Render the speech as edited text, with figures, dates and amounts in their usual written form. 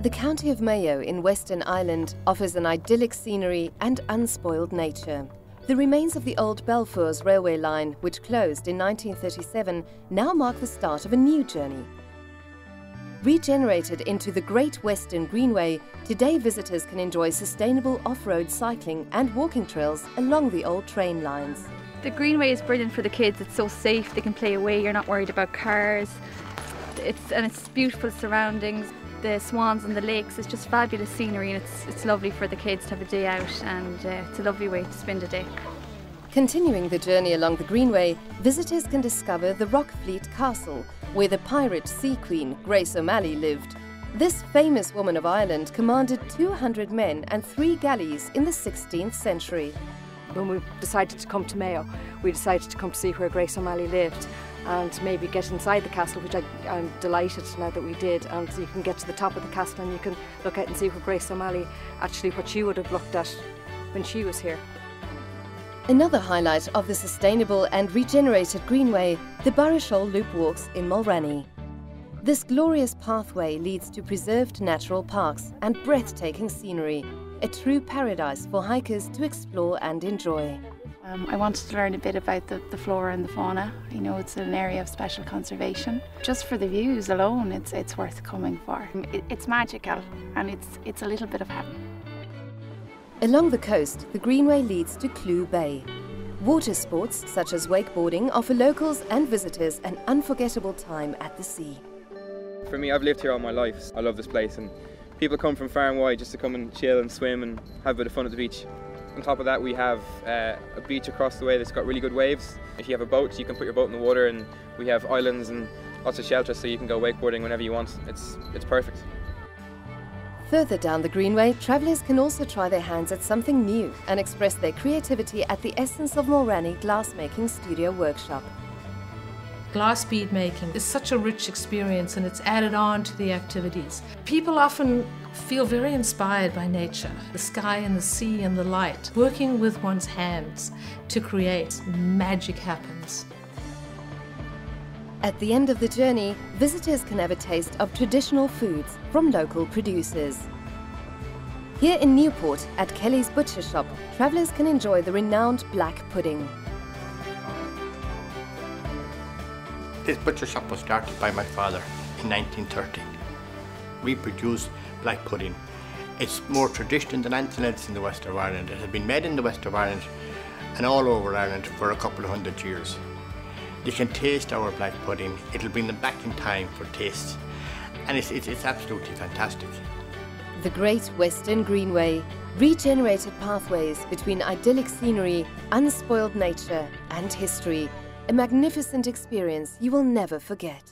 The county of Mayo in Western Ireland offers an idyllic scenery and unspoiled nature. The remains of the old Belfours railway line, which closed in 1937, now mark the start of a new journey. Regenerated into the Great Western Greenway, today visitors can enjoy sustainable off-road cycling and walking trails along the old train lines. The Greenway is brilliant for the kids. It's so safe, they can play away, you're not worried about cars. It's beautiful surroundings. The swans and the lakes, it's just fabulous scenery, and it's lovely for the kids to have a day out, and it's a lovely way to spend a day. Continuing the journey along the Greenway, visitors can discover the Rockfleet Castle, where the pirate sea queen Grace O'Malley lived. This famous woman of Ireland commanded 200 men and 3 galleys in the 16th century. When we decided to come to Mayo, we decided to come to see where Grace O'Malley lived and maybe get inside the castle, which I'm delighted now that we did. And so you can get to the top of the castle and you can look out and see where Grace O'Malley, actually what she would have looked at when she was here. Another highlight of the sustainable and regenerated Greenway, the Barrashole Loop walks in Mulranny. This glorious pathway leads to preserved natural parks and breathtaking scenery, a true paradise for hikers to explore and enjoy. I wanted to learn a bit about the flora and the fauna. You know, it's an area of special conservation. Just for the views alone, it's worth coming for. It's magical, and it's a little bit of heaven. Along the coast, the Greenway leads to Clew Bay. Water sports such as wakeboarding offer locals and visitors an unforgettable time at the sea. For me, I've lived here all my life. I love this place, and people come from far and wide just to come and chill and swim and have a bit of fun at the beach. On top of that, we have a beach across the way that's got really good waves. If you have a boat, you can put your boat in the water, and we have islands and lots of shelter, so you can go wakeboarding whenever you want. It's perfect. Further down the Greenway, travellers can also try their hands at something new and express their creativity at the Essence of Mulranny Glassmaking Studio Workshop. Glass bead making is such a rich experience, and it's added on to the activities. People often feel very inspired by nature, the sky and the sea and the light. Working with one's hands to create, magic happens. At the end of the journey, visitors can have a taste of traditional foods from local producers. Here in Newport, at Kelly's Butcher Shop, travellers can enjoy the renowned black pudding. This butcher shop was started by my father in 1930. We produce black pudding. It's more traditional than anything else in the west of Ireland. It has been made in the west of Ireland and all over Ireland for a couple of 100 years. You can taste our black pudding. It'll bring them back in time for taste. And it's absolutely fantastic. The Great Western Greenway, regenerated pathways between idyllic scenery, unspoiled nature and history. A magnificent experience you will never forget.